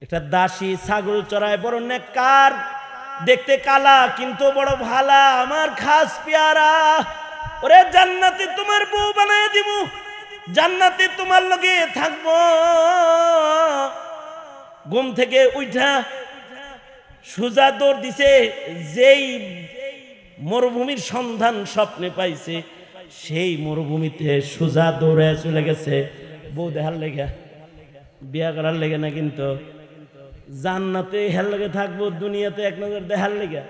একটা দাসী ছাগল চড়ায়, বড় নেককার, দেখতে কালা কিন্তু বড় ভালা, আমার খাস পেয়ারা। ওরে জান্নাতে তোমার বউ বানায় দিব, জান্নাতে তোমার লগে থাকবো। ঘুম থেকে উঠা সোজা দৌড় দিছে, যেই মরুভূমির সন্ধান স্বপ্নে পাইছে সেই মরুভূমিতে সোজা দৌড়ে চলে গেছে বউ দেখার লেগে, বিয়া করার লেগে না, কিন্তু জান্নাতে হের লেগে থাকবো, দুনিয়াতে এক নজর দেখার লেগে।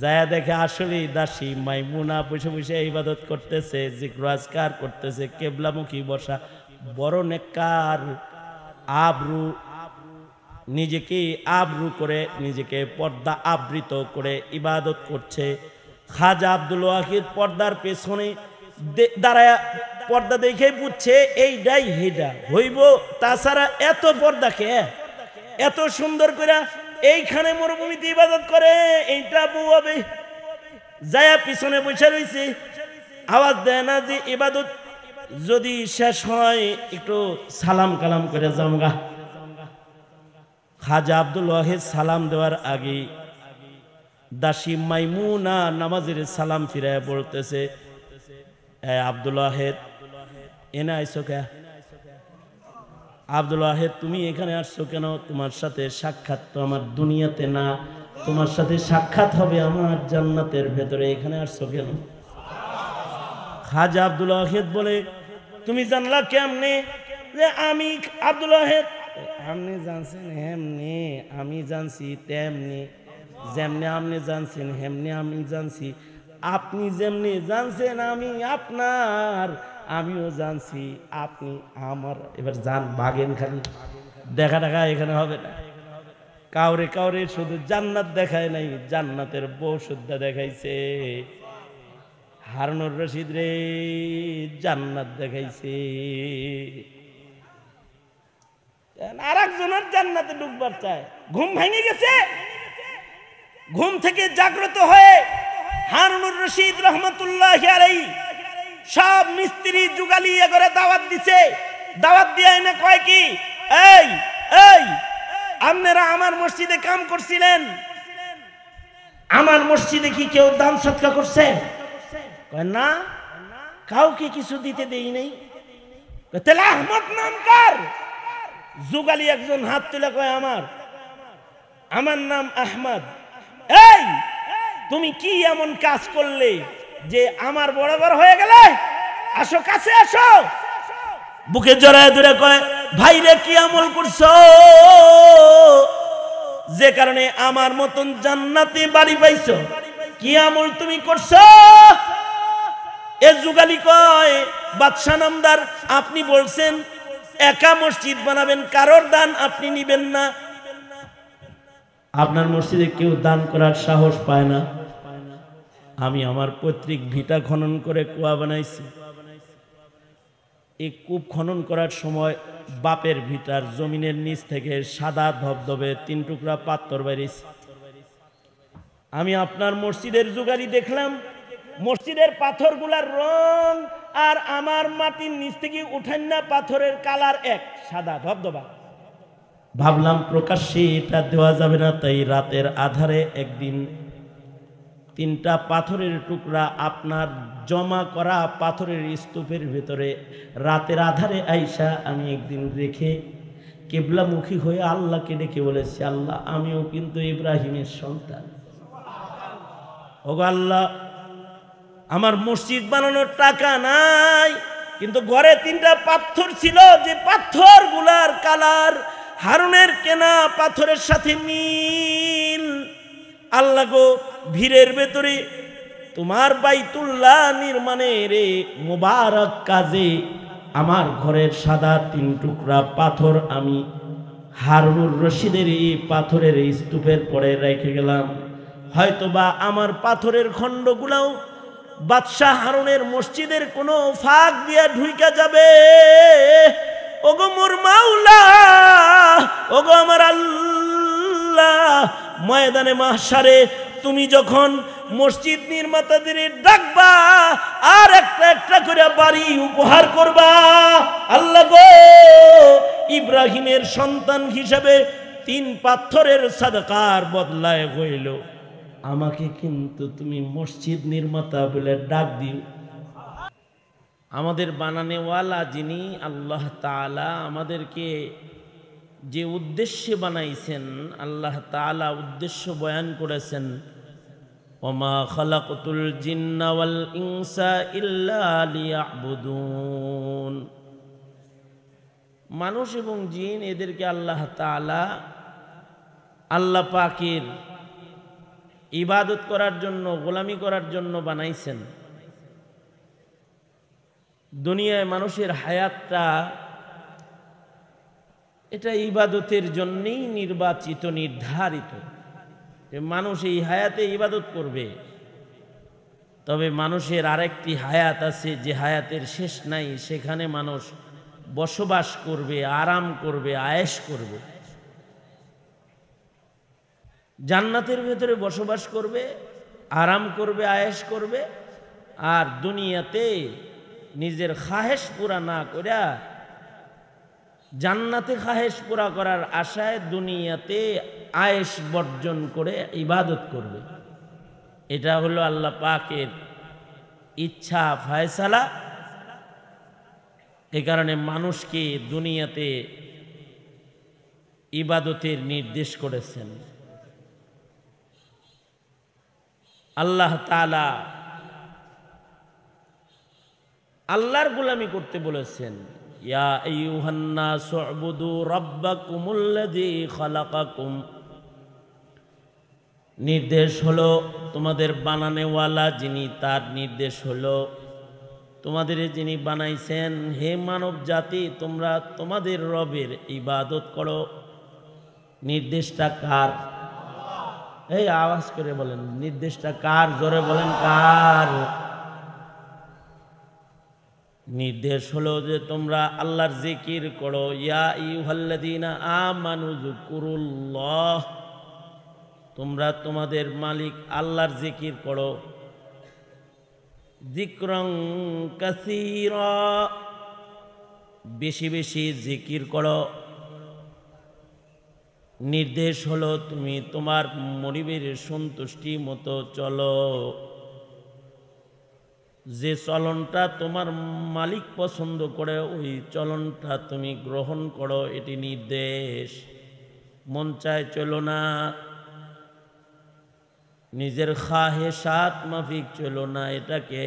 যায় দেখে আসলেই দাসী মাইমুনা বসে বসে ইবাদত করতেছে, জিক্র আজকার করতেছে, কেবলামুখী বসা, বড় নেককার, আবরু নিজেকে আবরু করে, নিজেকে পর্দা আবৃত করে ইবাদত করছে। খাজা আব্দুল ওয়াহিদ পর্দার পেছনে দাঁড়ায় পর্দা দেখে বুঝছে এইটাই হেডা হইব, তাছাড়া এত পর্দা কে, এত সুন্দর করে এইখানে মরুভূমিতে ইবাদত করে, এইটা বউ হবে। যায়া পিছনে বসে রয়েছে, আওয়াজ দেয় না যে ইবাদত যদি শেষ হয় একটু সালাম কালাম করে যামগা। খাজা আব্দুল ওয়াহিদ সালাম দেওয়ার আগে দাসী মাইমুনা নামাজের সালাম ফিরায় বলতেছে, আব্দুল ওয়াহিদ এনে আইসো কে? আব্দুল ওয়াহিদ তুমি এখানে আসছো কেন? তোমার সাথে সাক্ষাৎ তো আমার দুনিয়াতে না, তোমার সাথে সাক্ষাৎ হবে আমার জান্নাতের ভেতরে, এখানে আসছো কেন? খাজা আব্দুল ওয়াহিদ বলে, তুমি জানলা কেমনে যে আমি আব্দুল ওয়াহিদ? আপনি জানছেন হেমনি, আমি জানছি তেমনি, যেমনি আপনি জানছেন হেমনি আমি জানছি, আপনি যেমনি জানছেন আমি আপনার, আমিও জানছি আপনি আমার। এবার জান বাগেন, খালি দেখা দেখা এখানে হবে না। কাউরে কাউরে শুধু জান্নাত দেখায় নাই, জান্নাতের বউ শুদ্ধা দেখাইছে। হারুনুর রশিদ রে জান্নাত দেখাইছে, আর একজনের জান্নাতে ঢুকবার চায়। ঘুম ভেঙে গেছে, ঘুম থেকে জাগ্রত হয়ে হারুনুর রশিদ রহমতুল্লাহি আলাইহি সব মিস্ত্রি যুগালি করে দাওয়াত দিছে। দাওয়াত দিয়ে এনে কয় কি, এই এই আপনারা আমার মসজিদে কাম করছিলেন, আমার মসজিদে কি কেউ দান সৎকা করছে? কয় না, কাউকে কিছু দিতে দেই নেই। তাহলে আহমদ নাম কার? যুগালি একজন হাত তুলে কয় আমার নাম আহমদ। এই তুমি কি এমন কাজ করলে যে আমার বরাবর হয়ে গেলে? আসো কাছে আসো। বুকে জড়ায় ধরে কয়, ভাইরে কি আমল করছো যে কারণে আমার মতন জান্নাতে বাড়ি পাইছো? কি আমল তুমি করছো? এ যুগালি কয়, বাদশা নামদার আপনি বলছেন একা মসজিদ বানাবেন, কারোর দান আপনি নিবেন না। আপনার মসজিদে কেউ দান করার সাহস পায় না। আমি আমার পৈতৃক ভিটা খনন করে কুয়া বানাইছি। এই কূপ খনন করার সময় বাপের ভিটার জমিনের নিচ থেকে সাদা ধবধবে 3 টুকরা পাথর বেরিয়েছে। আমি আপনার মসজিদের যুগারি দেখলাম, মসজিদের পাথরগুলার রং আর আমার মাটির নিচ থেকে উঠান না পাথরের কালার এক, সাদা ধবধবা। ভাবলাম প্রকাশ্যে এটা দেওয়া যাবে না, তাই রাতের আধারে একদিন 3টা পাথরের টুকরা আপনার জমা করা পাথরের স্তূপের ভেতরে রাতের আধারে আইসা আমি একদিন রেখে কিবলামুখী হয়ে আল্লাহকে ডেকে বলেছি, আল্লাহ আমিও কিন্তু ইব্রাহিমের সন্তান। ওগো আল্লাহ, আমার মসজিদ বানানোর টাকা নাই, কিন্তু ঘরে 3টা পাথর ছিল, যে পাথরগুলার কালার হারুনের কেনা পাথরের সাথে মিল। আল্লাহ গো, ভিড়ের ভেতরে তোমার বাইতুল্লাহ নির্মাণের মোবারক কাজে আমার ঘরের সাদা 3 টুকরা পাথর আমি হারুনুর রশিদের এই পাথরের স্তূপের পরে রেখে গেলাম। হয়তোবা আমার পাথরের খণ্ডগুলাও বাদশাহ হারুনের মসজিদের কোনো ফাঁক দিয়া ঢুইকা যাবে। ওগো মোর মাওলা, ওগো আমার আল্লাহ, ময়দানে মাহশারে তুমি যখন মসজিদ নির্মাতাদের ডাকবা আর একটা একটা করে বাড়ি উপহার করবা, আল্লাহ গো ইব্রাহিমের সন্তান হিসাবে 3 পাথরের সাদকার বদলায় হইল আমাকে কিন্তু তুমি মসজিদ নির্মাতা বলে ডাক দিও। আমাদের বানানেওয়ালা যিনি আল্লাহ তাআলা আমাদেরকে যে উদ্দেশ্যে বানাইছেন, আল্লাহ তাআলা উদ্দেশ্য বয়ান করেছেন, ওমা খালাকতুল জিন্না ওয়াল ইনসা ইল্লা লিয়াবুদুন। মানুষ এবং জিন এদেরকে আল্লাহ তাআলা আল্লাহ পাকের ইবাদত করার জন্য, গোলামি করার জন্য বানাইছেন। দুনিয়ায় মানুষের হায়াতটা এটা ইবাদতের জন্যই নির্বাচিত, নির্ধারিত যে মানুষ এই হায়াতে ইবাদত করবে। তবে মানুষের আরেকটি হায়াত আছে যে হায়াতের শেষ নাই, সেখানে মানুষ বসবাস করবে, আরাম করবে, আয়েশ করবে। জান্নাতের ভেতরে বসবাস করবে, আরাম করবে, আয়েশ করবে। আর দুনিয়াতে নিজের খাহেশ পুরা না করিয়া জান্নাতে খাহেশ পুরা করার আশায় দুনিয়াতে আয়েশ বর্জন করে ইবাদত করবে। এটা হলো আল্লাহ পাকের ইচ্ছা, ফয়সালা। এই কারণে মানুষকে দুনিয়াতে ইবাদতের নির্দেশ করেছেন। আল্লাহ তাআলা আল্লাহর গোলামি করতে বলেছেন, ইয়া আইয়ুহান নাসু উবুদু রাব্বাকুমুল্লাযী খালাকাকুম। নির্দেশ হলো তোমাদের বানানেওয়ালা যিনি, তার নির্দেশ হলো তোমাদের যিনি বানাইছেন, হে মানব জাতি তোমরা তোমাদের রবের ইবাদত করো। নির্দেশটা কার? এই আওয়াজ করে বলেন, নির্দেশটা কার? জোরে বলেন, কার? নির্দেশ হলো যে তোমরা আল্লাহর জিকির করো। ইয়া আইয়ুহাল্লাযীনা আমানু যুকুরুল্লাহ, তোমরা তোমাদের মালিক আল্লাহর জিকির করো। যিকরান কাসীরা, বেশি বেশি জিকির করো। নির্দেশ হলো তুমি তোমার মনিবের সন্তুষ্টি মতো চলো। যে চলনটা তোমার মালিক পছন্দ করে ওই চলনটা তুমি গ্রহণ করো, এটি নির্দেশ। মন চায় চলো না, নিজের খাহেশাত মাফিক চলো না, এটাকে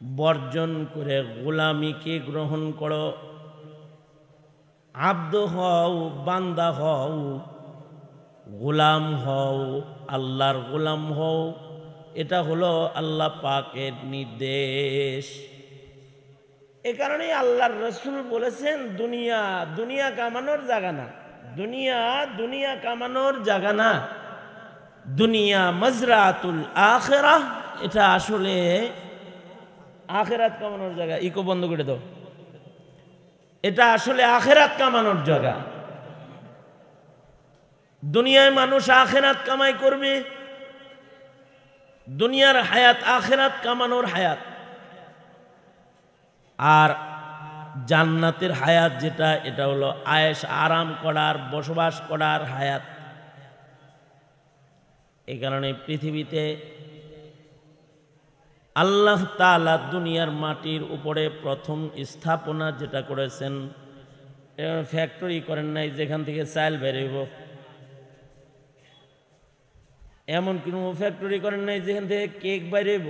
বর্জন করে গোলামিকে গ্রহণ করো। আব্দ হও, বান্দা হও, গোলাম হও, আল্লাহর গোলাম হও। এটা হলো আল্লাহ পাকের নির্দেশ। এ কারণেই আল্লাহর রাসূল বলেছেন, দুনিয়া দুনিয়া কামানোর জায়গা না, দুনিয়া দুনিয়া কামানোর জায়গা না, দুনিয়া মাজরাতুল আখিরাহ। এটা আসলে আখিরাত কামানোর জায়গা। ইকো বন্ধ করে দাও। এটা আসলে আখিরাত কামানোর জায়গা। দুনিয়ায় মানুষ আখিরাত কামাই করবে, দুনিয়ার হায়াত আখিরাত কামানোর হায়াত। আর জান্নাতের হায়াত যেটা, এটা হলো আয়েশ আরাম করার, বসবাস করার হায়াত। এই কারণে পৃথিবীতে আল্লাহ তাআলা দুনিয়ার মাটির উপরে প্রথম স্থাপনা যেটা করেছেন, ফ্যাক্টরি করেন নাই যেখান থেকে চাল বেরোইব, এমন কোনো ফ্যাক্টরি করেন নাই যেখান থেকে কেক বেরোইব,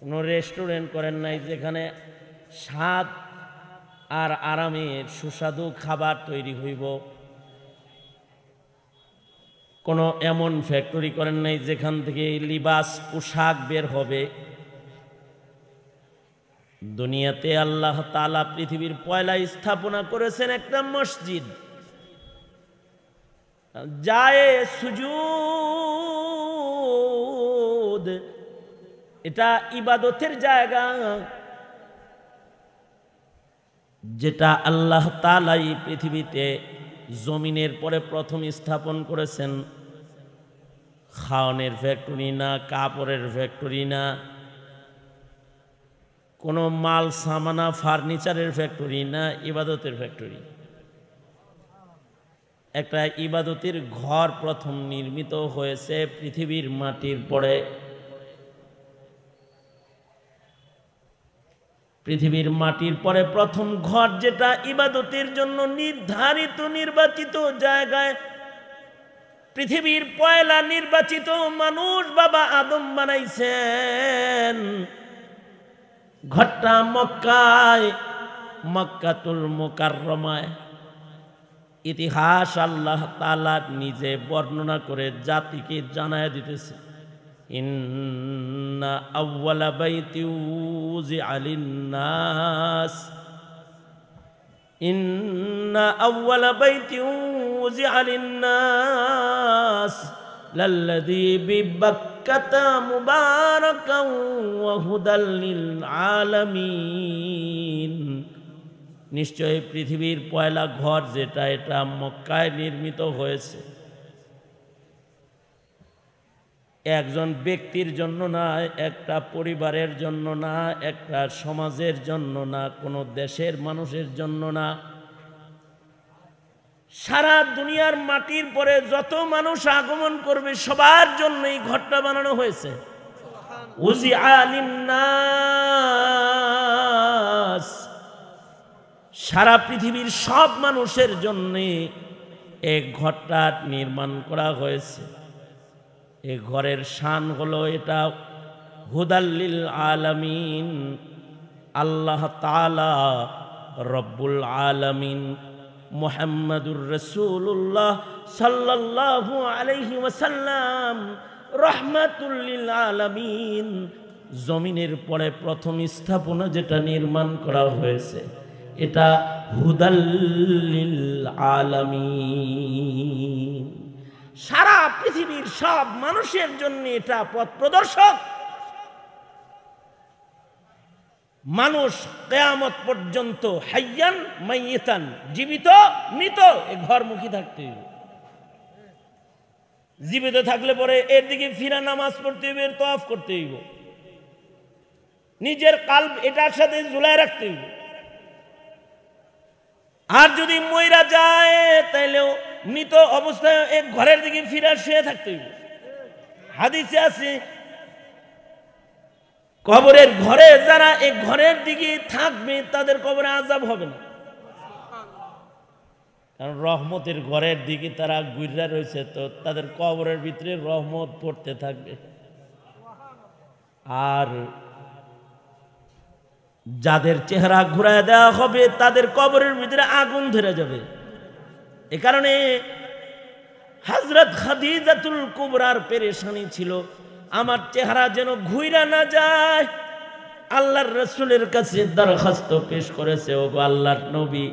কোনো রেস্টুরেন্ট করেন নাই যেখানে স্বাদ আর আরামের সুস্বাদু খাবার তৈরি হইব, কোনো এমন ফ্যাক্টরি করেন নাই যেখান থেকে লিবাস পোশাক বের হবে। দুনিয়াতে আল্লাহ তাআলা পৃথিবীর পয়লা স্থাপনা করেছেন একটা মসজিদ। যায় সুজুদ, এটা ইবাদতের জায়গা, যেটা আল্লাহ তাআলাই পৃথিবীতে জমিনের পরে প্রথম স্থাপন করেছেন। খাওয়ানের ফ্যাক্টরি না, কাপড়ের ফ্যাক্টরি না, কোনো মাল সামানা ফার্নিচারের ফ্যাক্টরি না, ইবাদতের ফ্যাক্টরি। একটা ইবাদতের ঘর প্রথম নির্মিত হয়েছে পৃথিবীর মাটির পরে। পৃথিবীর মাটির পরে প্রথম ঘর যেটা ইবাদতের জন্য নির্ধারিত নির্বাচিত জায়গায় পৃথিবীর পয়লা নির্বাচিত মানুষ বাবা আদম বানাইছেন। ঘরটা মক্কায়, মক্কাতুল মুকাররমায়। ইতিহাস আল্লাহ তাআলা নিজে বর্ণনা করে জাতিকে জানায় দিতেছে, ইন্না আউওয়ালা বাইতি উযিআ লিন-নাস, ইন্না আউওয়ালা বাইতি উযিআ লিন-নাস লাল্লাযী বিবাক্কাতা মুবারাকান ওয়া হুদাল লিল আলামিন। নিশ্চয় পৃথিবীর পয়লা ঘর যেটা, এটা মক্কায় নির্মিত হয়েছে। একজন ব্যক্তির জন্য না, একটা পরিবারের জন্য না, একটা সমাজের জন্য না, কোনো দেশের মানুষের জন্য না, সারা দুনিয়ার মাটির পরে যত মানুষ আগমন করবে সবার জন্য এই ঘরটা বানানো হয়েছে। উযিআ লিন-নাস, সারা পৃথিবীর সব মানুষের জন্য এই ঘরটা নির্মাণ করা হয়েছে। এই ঘরের শান হলো এটা হুদাল লিল আলামিন। আল্লাহ তাআলা রব্বুল আলামিন মুহাম্মাদুর রাসূলুল্লাহ সাল্লাল্লাহু আলাইহি ওয়াসাল্লাম রাহমাতুল লিল আলামিন, জমিনের পরে প্রথম স্থাপনা যেটা নির্মাণ করা হয়েছে এটা হুদাল লিল আলামিন। সারা পৃথিবীর সব মানুষের জন্য এটা পথ প্রদর্শক। মানুষ কিয়ামত পর্যন্ত হাইয়ান মাইয়িতান, জীবিত মৃত, এ ঘরমুখী থাকতে হবে। জীবিত থাকলে পরে এর দিকে ফিরা নামাজ পড়তে হবে, তওয়াফ করতে হইব, নিজের কাল্ব এটার সাথে ঝুলায় রাখতে হইব। আর যদি মইরা যায় তাইলেও মৃত অবস্থায় এক ঘরের দিকে ফিরা শুয়ে থাকতে হইব। হাদিসে আছে কবরের ঘরে যারা এক ঘরের দিকে থাকবে তাদের কবরে আযাব হবে না, কারণ রহমতের ঘরের দিকে তারা ঘুরে রয়েছে, তো তাদের কবরের ভিতরে রহমত পড়তে থাকবে। আর যাদের চেহারা ঘুরায় দেওয়া হবে তাদের কবরের ভিতরে আগুন ধরে যাবে। এ কারণে হযরত খাদিজাতুল কুবরার পেরেশানি ছিল, আমার চেহারা যেন ঘুরা না যায়। আল্লাহর রাসূলের কাছে দরখাস্ত পেশ করেছে, ওগো আল্লাহর নবী,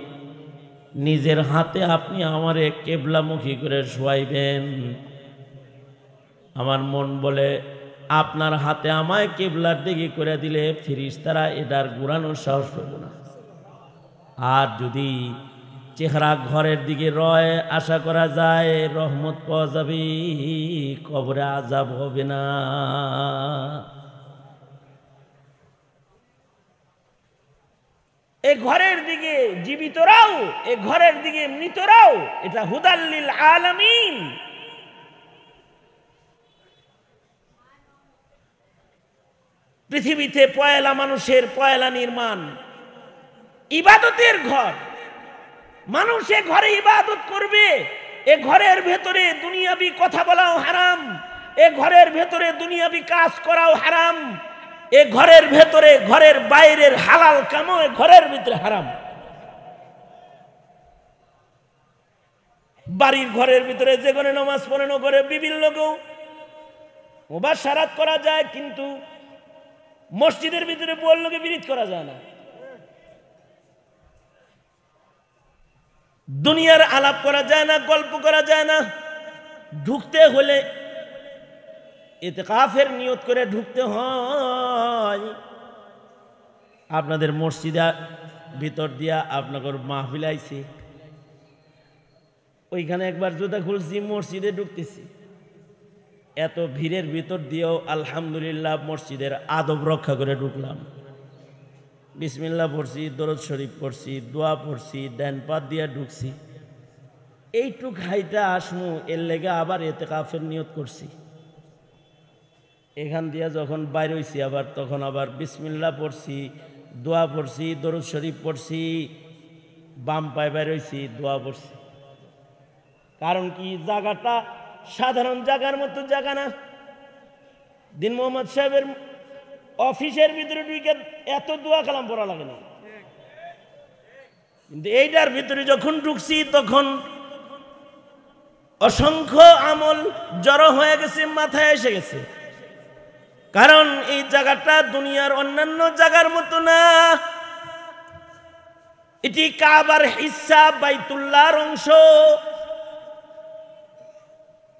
নিজের হাতে আপনি আমারে কিবলামুখী করে শোয়াইবেন। আমার মন বলে আপনার হাতে আমায় কিবলার দিকে করে দিলে ফেরেশতারা এটার ঘুরানোর সাহস পাবে না। আর যদি চেহারা ঘরের দিকে রয়, আশা করা যায় রহমত পাওয়া যাবে, কবরে আযাব হবে না। এই ঘরের দিকে জীবিতরাও, এই ঘরের দিকে মৃতরাও, এটা হুদাল লিল আলামিন। পৃথিবীতে পয়লা মানুষের পয়লা নির্মাণ ইবাদতের ঘর। মানুষ এ ঘরে ইবাদত করবে। এ ঘরের ভেতরে দুনিয়াবি কথা বলাও হারাম, এ ঘরের ভেতরে দুনিয়াবি কাজ করাও হারাম, এ ঘরের ভেতরে ঘরের বাইরের হালাল কামও এ ঘরের ভিতরে হারাম। বাড়ির ঘরের ভিতরে যে ঘরে নামাজ পড়েন ও ঘরে বিভিন্ন লোকও মুবাশশারাত করা যায়, কিন্তু মসজিদের ভিতরে বললোকে বিরিত করা যায় না। দুনিয়ার আলাপ করা যায় না, গল্প করা যায় না। ঢুকতে হলে ইতিকাফের নিয়ত করে ঢুকতে হয়। আপনাদের মসজিদে ভিতর দিয়া আপনাদের মাহফিল আইছে, ওইখানে একবার জুতা খুলছি, মসজিদে ঢুকতেছি, এত ভিড়ের ভিতর দিয়েও আলহামদুলিল্লাহ মসজিদের আদব রক্ষা করে ঢুকলাম। বিসমিল্লাহ পড়ছি, দরুদ শরীফ পড়ছি, দোয়া পড়ছি, ডান পা দিয়ে ঢুকছি। এইটুক হাইটা আসমু, এর লেগে আবার ইতিকাফের নিয়ত করছি। এখান দিয়া যখন বাইর হইছি আবার তখন আবার বিসমিল্লাহ পড়ছি, দোয়া পড়ছি, দরুদ শরীফ পড়ছি, বাম পায়ে বাইর হইছি, দোয়া পড়ছি। কারণ কি, জায়গাটা সাধারণ জায়গার মতো জায়গা না। দিন মোহাম্মদ সাহেবের অফিসের ভিতরে ঢুকে এত দোয়া কালাম পড়া লাগে না, কিন্তু এইটার ভিতরে যখন ঢুকছি তখন অসংখ্য আমল জড়ো হয়ে গেছে, মাথায় এসে গেছে। কারণ এই জায়গাটা দুনিয়ার অন্যান্য জায়গার মতো না, এটি কাবার হিস্সা, বাইতুল্লাহর অংশ।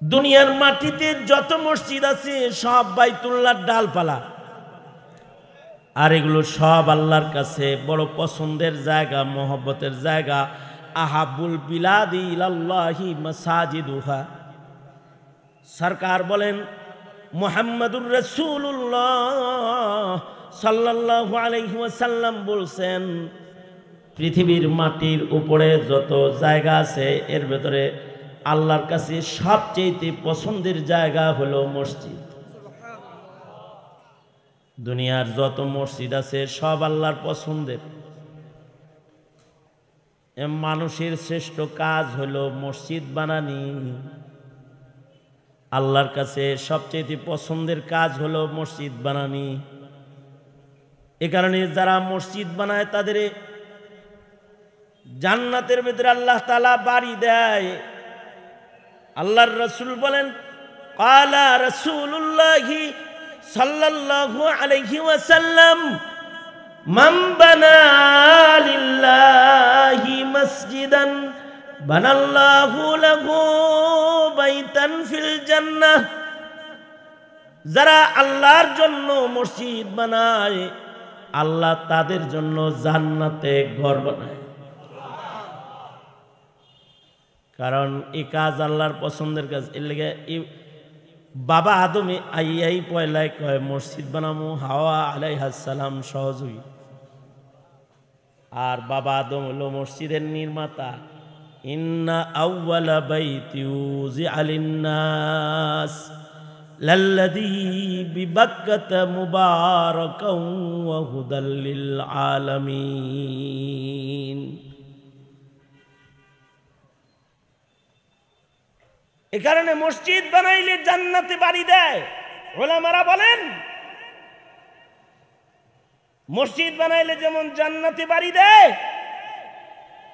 দুনিয়ার মাটিতে যত মসজিদ আছে সব বাইতুল্লাহর ডালপালা, আর এগুলো সব আল্লাহর কাছে বড় পছন্দের জায়গা, মহব্বতের জায়গা। আহাবুল বিলাদি ইলাল্লাহি মাসাজিদুহা। সরকার বলেন মুহাম্মাদুর রাসূলুল্লাহ সাল্লাল্লাহু আলাইহি ওয়াসাল্লাম বলছেন, পৃথিবীর মাটির উপরে যত জায়গা আছে এর ভেতরে আল্লাহর কাছে সবচেয়ে পছন্দের জায়গা হলো মসজিদ। দুনিয়ার যত মসজিদ আছে সব আল্লাহর পছন্দের। মানুষের শ্রেষ্ঠ কাজ হলো মসজিদ বানানি। আল্লাহর কাছে সবচেয়ে পছন্দের কাজ হলো মসজিদ বানানি। এ কারণে যারা মসজিদ বানায় তাদের জান্নাতের ভিতরে আল্লাহ তাআলা বাড়ি দেয়। আল্লাহর রাসূল বলেন, ক্বালা রাসূলুল্লাহি সাল্লাল্লাহু আলাইহি ওয়াসাল্লাম, মান বানা লিল্লাহি মসজিদান বানাল্লাহু লাহু বাইতান ফিল জান্নাহ। যারা আল্লাহর জন্য মসজিদ বানায় আল্লাহ তাদের জন্য জান্নাতে ঘর বানায়। কারণ এই কাজ আল্লাহর পছন্দের কাজ। এর লেগে বাবা আদমে আইয়াই পয়লায় কয় মসজিদ বানামু, হাওয়া আলাইহিস সালাম সহযোগী। আর বাবা আদম হলো মসজিদের নির্মাতা। ইন্না আউওয়ালা বাইতি উযিআ লিন-নাস লাল্লাযী বিবাক্কাতা মুবারাকাও ওয়া হুদাল লিল আলামিন। এ কারণে মসজিদ বানাইলে জান্নাতে বাড়ি দেয়। উলামারা বলেন মসজিদ বানাইলে যেমন জান্নাতে বাড়ি দেয়,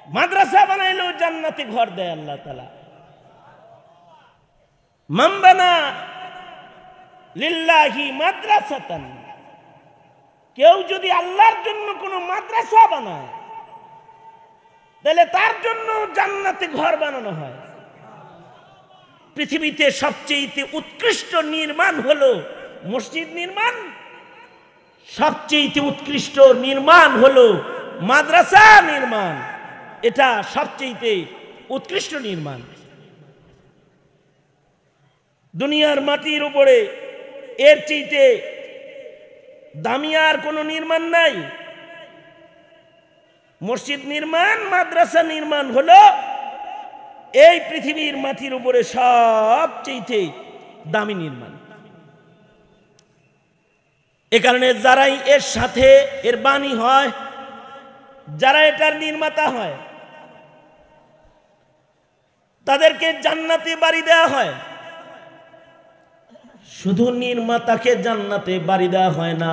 মাদ্রাসা বানাইলেও জান্নাতে ঘর দেয় আল্লাহ তাআলা। মান বানা লিল্লাহি মাদ্রাসাতান, কেউ যদি আল্লাহর জন্য কোনো মাদ্রাসা বানায় তাহলে তার জন্য জান্নাতে ঘর বানানো হয়। পৃথিবীতে সবচেয়ে উৎকৃষ্ট নির্মাণ হলো মসজিদ নির্মাণ, সবচেয়ে উৎকৃষ্ট নির্মাণ হলো মাদ্রাসা নির্মাণ। এটা সবচেয়ে উৎকৃষ্ট নির্মাণ। দুনিয়ার মাটির উপরে এর চেয়ে দামি আর কোনো নির্মাণ নাই। মসজিদ নির্মাণ, মাদ্রাসা নির্মাণ হলো এই পৃথিবীর মাটির উপরে সবচেয়ে দামি নির্মাণ। এ কারণে যারাই এর সাথে এর বাণী হয়, যারা এটার নির্মাতা হয়, তাদেরকে জান্নাতে বাড়ি দেওয়া হয়। শুধু নির্মাতাকে জান্নাতে বাড়ি দেওয়া হয় না,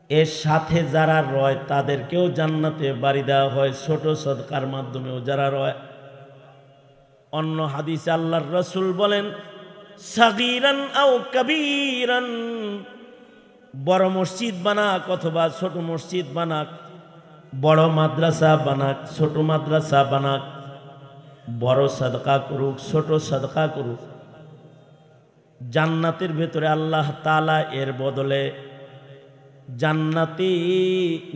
এর সাথে যারা রয় তাদেরকেও জান্নাতে বাড়ি দেওয়া হয়, ছোট সদকার মাধ্যমেও যারা রয়। অন্য হাদিসে আল্লাহর রাসূল বলেন, সাগীরান আও কাবীরান, বড় মসজিদ বানাক অথবা ছোট মসজিদ বানাক, বড় মাদ্রাসা বানাক ছোট মাদ্রাসা বানাক, বড় সাদকা করুক ছোট সাদকা করুক, জান্নাতের ভেতরে আল্লাহ তাআলা এর বদলে জান্নাতে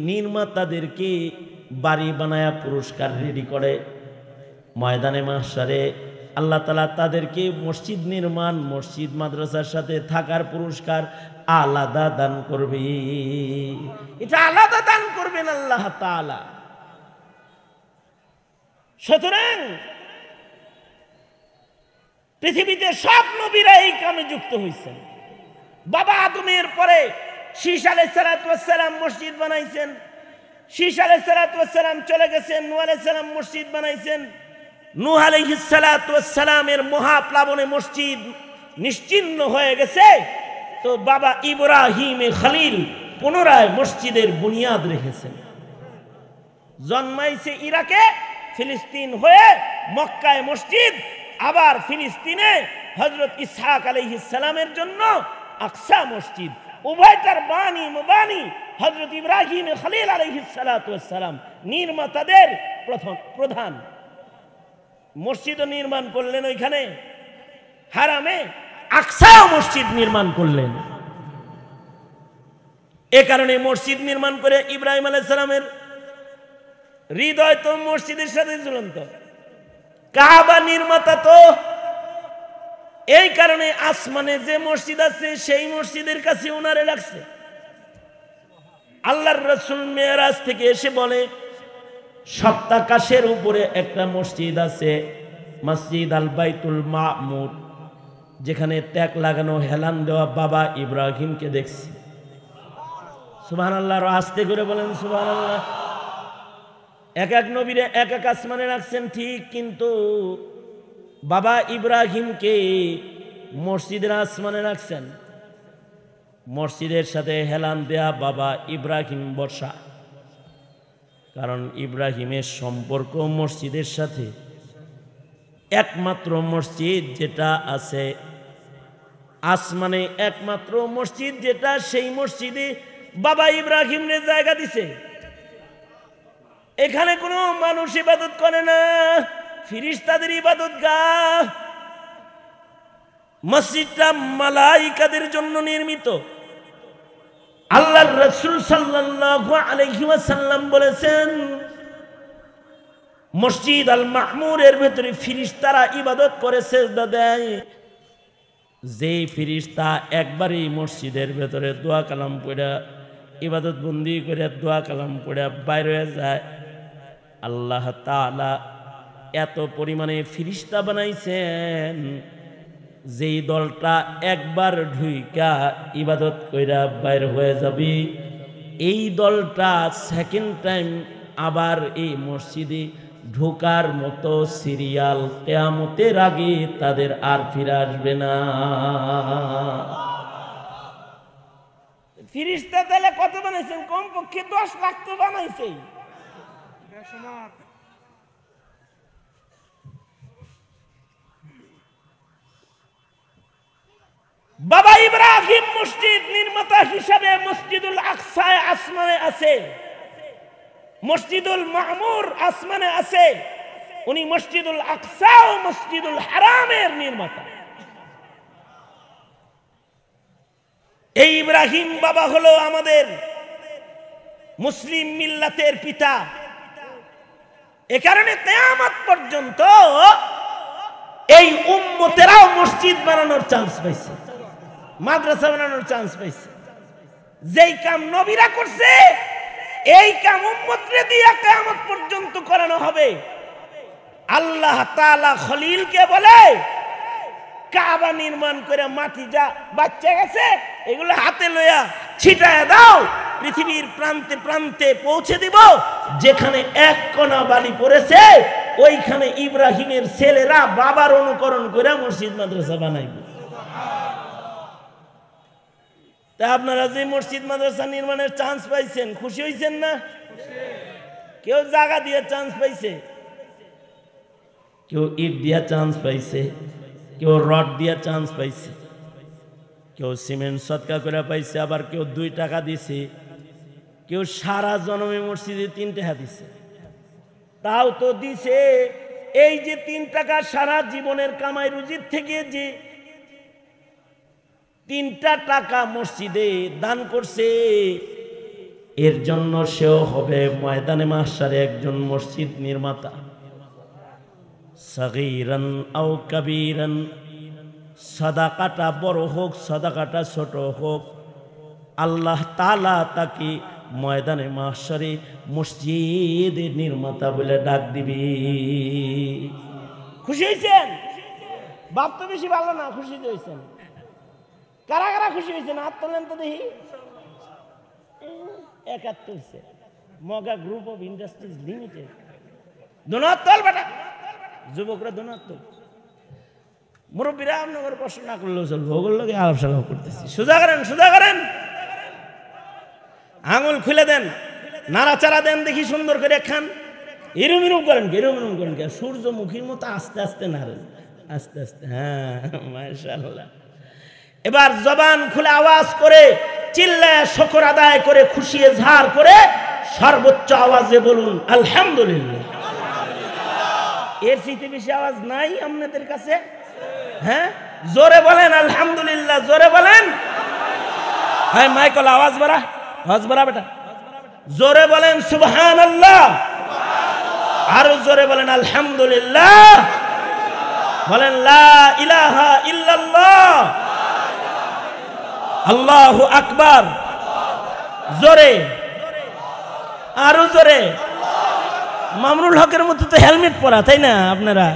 নির্মাতাদেরকে বাড়ি বানায়া পুরস্কার রেডি করে। ময়দানে মাহশারে আল্লাহ তাআলা তাদেরকে মসজিদ নির্মাণ, মসজিদ মাদ্রাসার সাথে থাকার পুরস্কার আলাদা দান করবে। এটা আলাদা দান করবেন আল্লাহ তাআলা। সুতরাং পৃথিবীতে সব নবীরা এই কামে যুক্ত হয়েছেন। বাবা আদমের পরে শীশ আলাইহিস সালাম মসজিদ বানাইছেন, শীশ আলাইহিস সালাম চলে গেছেন, নূহ আলাইহিস সালাম মসজিদ বানাইছেন। নূহ আলাইহিস সালামের মহাপ্লাবনে মসজিদ নিশ্চিহ্ন হয়ে গেছে, তো বাবা ইব্রাহিম খলিল পুনরায় মসজিদের বুনিয়াদ রেখেছেন। জন্মাইছে ইরাকে, ফিলিস্তিন হয়ে মক্কায় মসজিদ, আবার ফিলিস্তিনে হযরত ইসহাক আলাইহিস সালামের জন্য আকসা মসজিদ। উভয়টার বাণী মুবানি হযরত ইব্রাহিম খলিল আলাইহিস সালাম নির্মাতাদের প্রধান। মসজিদও নির্মাণ করলেন ওইখানে, হারামে আকসা মসজিদ নির্মাণ করলেন। এ কারণে মসজিদ নির্মাণ করে ইব্রাহিম আলাইহিস সালামের হৃদয় তো মসজিদের সাথে ঝুলন্ত, কাবা নির্মাতা তো। এই কারণে আসমানে যে মসজিদ আছে সেই মসজিদের কাছে ওনারে লাগছে। আল্লাহর রাসূল মেরাজ থেকে এসে বলে, সপ্তাকাশের উপরে একটা মসজিদ আছে, মসজিদ আল বাইতুল মামুর, যেখানে ট্যাগ লাগানো হেলান দেওয়া বাবা ইব্রাহিমকে দেখছি। সুবহানাল্লাহ, আস্তে করে বলেন সুবহানাল্লাহ। এক এক নবীরে এক এক আসমানে রাখছেন ঠিক, কিন্তু বাবা ইব্রাহিমকে মসজিদের আসমানে রাখছেন। মসজিদের সাথে হেলান দেয়া বাবা ইব্রাহিম বসা, কারণ ইব্রাহিমের সম্পর্ক মসজিদের সাথে। একমাত্র মসজিদ যেটা আছে আসমানে, একমাত্র মসজিদ যেটা, সেই মসজিদে বাবা ইব্রাহিমের জায়গা দিছে। এখানে কোনো মানুষ ইবাদত করে না, ফিরিস্তাদের ইবাদতগাহ। মসজিদটা মালাইকাদের জন্য নির্মিত। আল্লাহর রাসূল সাল্লাল্লাহু আলাইহি ওয়াসাল্লাম বলেছেন, মসজিদ আল মামুরের ভেতরে ফিরিস্তারা ইবাদত করে সেজদা দেয়। যে ফিরিস্তা একবারই মসজিদের ভেতরে দোয়া কালাম পড়া ইবাদত বন্দি করে দোয়া কালাম পড়া বাইরে হয়ে যায়, আল্লাহ তাআলা এত পরিমাণে ফিরিস্তা বানাইছেন, যেই দলটা একবার ঢুইকা ইবাদত কইরা বাইর হয়ে যাবে, এই দলটা সেকেন্ড টাইম আবার এই মসজিদে ঢোকার মতো সিরিয়াল কিয়ামতের আগে তাদের আর ফিরে আসবে না। ফিরিস্তা তাহলে কত বানাইছেন? কমপক্ষে 10 লাখ তো বানাইছে। বাবা ইব্রাহিম মসজিদ নির্মাতা হিসাবে মসজিদুল আকসায় আসমানে আছে, মসজিদুল মামুর আসমানে আছে। উনি মসজিদুল আকসা ও মসজিদুল হারামের নির্মাতা। এই ইব্রাহিম বাবা হলো আমাদের মুসলিম মিল্লাতের পিতা। এ কারণে কিয়ামত পর্যন্ত এই উম্মতেরাও মসজিদ বানানোর চান্স পাইছে, মাদ্রাসা বানানোর চান্স পাইছে। যেই কাম নবীরা করছে, এই কাম উম্মতরে দিয়া কিয়ামত পর্যন্ত করানো হবে। আল্লাহ তাআলা খলিলকে বলে, কাবা নির্মাণ করে মাটি যা বাচ্চা গেছে এগুলো হাতে লইয়া ছিটায় দাও, পৃথিবীর প্রান্তে প্রান্তে পৌঁছে দিব। যেখানে এক কণা বালি পড়েছে ওইখানে ইব্রাহিমের ছেলেরা বাবার অনুকরণ করে মসজিদ মাদ্রাসা বানাইবে। তা আপনারা যে মসজিদ মাদ্রাসা নির্মাণের চান্স পাইছেন, খুশি হয়েছেন না? কেউ জায়গা দিয়ে চান্স পাইছে, কেউ ইট দিয়া চান্স পাইছে, কেউ রড দিয়া চান্স পাইছে, কেউ সিমেন্ট সৎকা করে পাইছে, আবার কেউ 2 টাকা দিছে, কেউ সারা জন্মে মসজিদে 3 টাকা দিছে। তাও তো দিছে। এই যে 3 টাকা সারা জীবনের কামাই রুজির থেকে যে 3টা টাকা মসজিদে দান করছে, এর জন্য সেও হবে ময়দানে মাহশারে একজন মসজিদ নির্মাতা। সাগীরান আও কাবীরান, সাদাকাটা বড় হোক সাদাকাটা ছোট হোক, আল্লাহ তাআলা তাকে ময়দানে মাহশারে মসজিদ নির্মাতা বলে ডাক দিবি। খুশি হয়েছেন? বাপ তো বেশি ভালো না, খুশি হয়েছেন? কারা কারা খুশি হয়েছেন হাত তোলেন তো দেখি। 71 মগা গ্রুপ অফ ইন্ডাস্ট্রিজ লিমিটেড। দোনাত তোল বেটা, যুবকরা দোনাত তোল। মুরব্বীরা আপনাদের কষ্ট না করলেও চলবে, ওগুলো লোকে আলাপ সালাপ করতেছি। সোজা করেন, সোজা করেন, আঙুল খুলে দেন, নাড়াচাড়া দেন দেখি সুন্দর করে খান। এরম এরম করেন, এরম এরম করেন, সূর্যমুখীর মতো আস্তে আস্তে নাড়েন, আস্তে আস্তে। হ্যাঁ মাশাআল্লাহ। এবার জবান খুলে আওয়াজ করে চিল্লায় শুকর আদায় করে খুশি ইজহার করে সর্বোচ্চ আওয়াজে বলুন আলহামদুলিল্লাহ। এর চেয়ে বেশি আওয়াজ নাই আপনাদের কাছে? হ্যাঁ জোরে বলেন আলহামদুলিল্লাহ, জোরে বলেন। হ্যাঁ মাইকল আওয়াজ বাড়া, আওয়াজ বাড়া বেটা। জোরে বলেন সুবহানাল্লাহ, আরো জোরে বলেন আলহামদুলিল্লাহ, বলেন লা ইলাহা ইল্লাল্লাহ, আল্লাহু আকবার। জোরে, আরো জোরে। মামরুল হকের মতো তো হেলমেট পরা, তাই না আপনারা?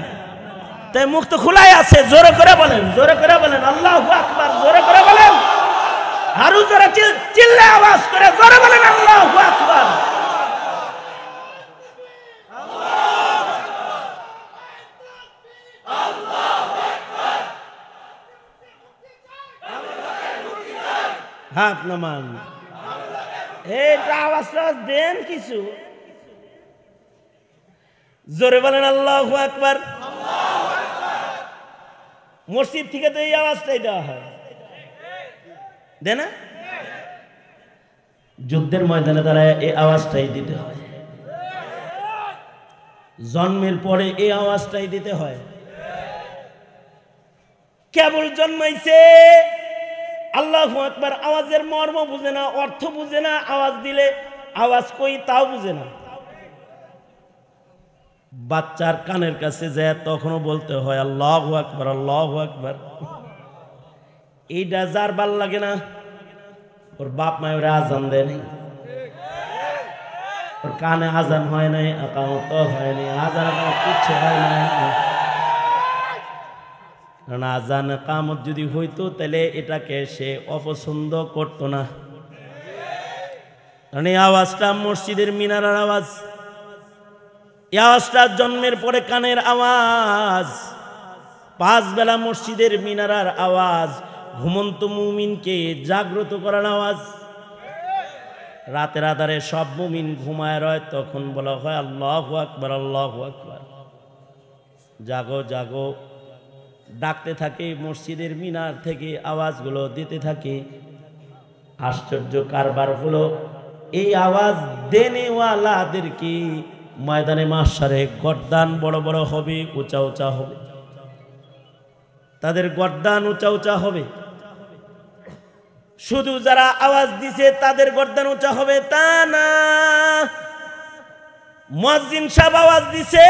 তাই মুখ তো খোলাই আছে, জোরে করে বলেন, জোরে করে বলেন আল্লাহু আকবার, জোরে করে বলেন। আরো জোরে চিল্লে আওয়াজ করে জোরে বলেন আল্লাহু আকবার। হাত নামান, এটা আওয়াজ দেন কিছু, জোরে বলেন আল্লাহু আকবার। মসজিদ থেকে তো এই আওয়াজটাই দেওয়া হয়, দে না? যুদ্ধের ময়দানে তারা এই আওয়াজটাই দিতে হয়, জন্মের পরে এই আওয়াজটাই দিতে হয়। কেবল জন্মাইছে, আল্লাহু আকবার আওয়াজের মর্ম বুঝে না, অর্থ বুঝে না, আওয়াজ দিলে আওয়াজ কই তাও বুঝে না। বাচ্চার কানের কাছে যায় তখনও বলতে হয় আল্লাহু আকবার, আল্লাহু আকবার। এইটা যার ভাল লাগে না, ওর বাপ মায়ের ওরা আজান দেয় নাই, ওর কানে আজান হয় নাই, আকামত হয় নাই, আজান কিচ্ছু হয় নাই। কারণ আজান কামত যদি হইতো তাহলে এটাকে সে অপছন্দ করতো না। কারণ এই আওয়াজটা মসজিদের মিনারের আওয়াজ, এই আওয়াজটা জন্মের পরে কানের আওয়াজ, 5 বেলা মসজিদের মিনারার আওয়াজ, ঘুমন্ত মুমিনকে জাগ্রত করার আওয়াজ। রাতের আধারে সব মুমিন ঘুমায় রয়, তখন বলা হয় আল্লাহু আকবার, আল্লাহু আকবার। জাগো জাগো ডাকতে থাকে, মসজিদের মিনার থেকে আওয়াজগুলো দিতে থাকে। আশ্চর্য কারবার হলো, এই আওয়াজ দেনেওয়ালাদের কি ময়দানে মাশারে গর্দান বড় বড় হবে, উঁচা উঁচা হবে, তাদের গর্দান উঁচা উঁচা হবে। শুধু যারা আওয়াজ দিছে তাদের গর্দান উঁচা হবে তা না, মুয়াজ্জিন সাহেব আওয়াজ দিছে,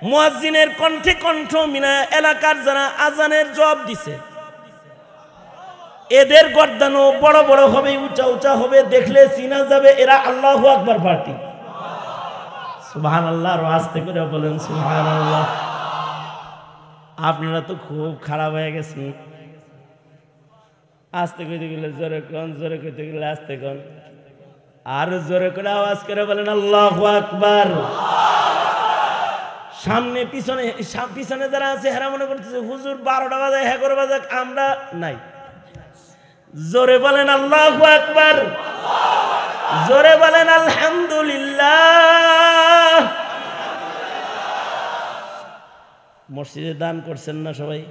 মুয়াজ্জিনের কণ্ঠে কণ্ঠ মিনা এলাকার যারা আজানের জবাব দিছে এদের গর্দানও বড় বড় হবে, উঁচা উঁচা হবে, দেখলে চিনা যাবে এরা আল্লাহু আকবার পার্টি। সুবহানাল্লাহ, আর আস্তে করে বলেন সুবহানাল্লাহ। আপনারা তো খুব খারাপ হয়ে গেছেন, আস্তে কইতে গেলে জোরে কোন, জোরে কইতে গেলে আস্তে কোন, আর জোরে করে আওয়াজ করে বলেন আল্লাহু আকবার। সামনে পিছনে, পিছনে যারা আছে হেরা মনে করতেছে হুজুর 12টা বাজে 11 বাজে, আমরা নাই। জোরে বলেন আল্লাহু আকবার, জোরে বলেন আলহামদুলিল্লাহ। মসজিদে দান করছেন না সবাই?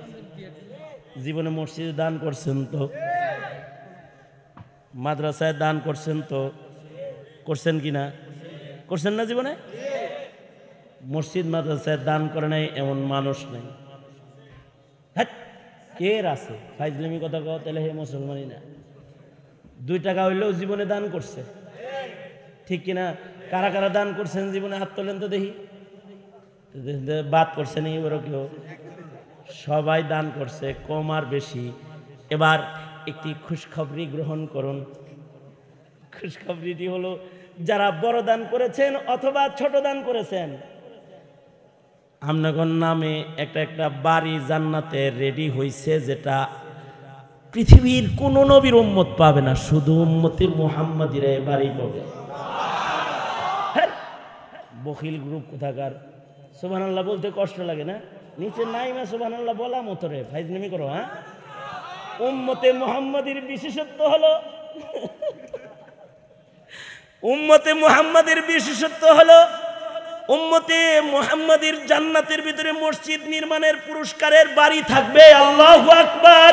জীবনে মসজিদে দান করছেন তো? মাদ্রাসায় দান করছেন তো? করছেন কি না? করছেন না জীবনে? মসজিদ মাদ্রাসায় দান করে নাই এমন মানুষ নাই। হ্যাঁ কে আছে ফাইজলামি কথা কও, তাহলে হে মুসলমানই না। 2 টাকা হইলেও জীবনে দান করছে, ঠিক কিনা? কারা কারা দান করছেন জীবনে হাত তোলেন তো দেখি। বাদ করছেন এবারও কেউ? সবাই দান করছে, কম আর বেশি। এবার একটি খুশখবরি গ্রহণ করুন। খুশখবরিটি হলো, যারা বড় দান করেছেন অথবা ছোট দান করেছেন, আমনগর নামে একটা একটা বাড়ি জান্নাতে রেডি হইছে, যেটা পৃথিবীর কোন নবীর উম্মত পাবে না, শুধু উম্মতে মুহাম্মাদিরা এ বাড়ি পাবে। হ্যাঁ, বখিল গ্রুপ কোথাকার। সুবহানাল্লাহ বলতে কষ্ট লাগে না? নিচে নাইমা সুবহানাল্লাহ বলা মতো রে, ফাইজলামি করো। হ্যাঁ, উম্মতে মুহাম্মাদির বিশেষত্ব হলো উম্মতে মুহাম্মাদের বিশেষত্ব হলো উম্মতে মুহাম্মাদির জান্নাতের ভিতরে মসজিদ নির্মাণের পুরস্কারের বাড়ি থাকবে। আল্লাহু আকবার।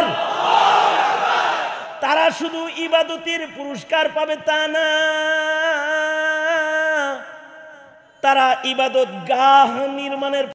তারা শুধু ইবাদতের পুরস্কার পাবে তা না, তারা ইবাদত গাহ নির্মাণের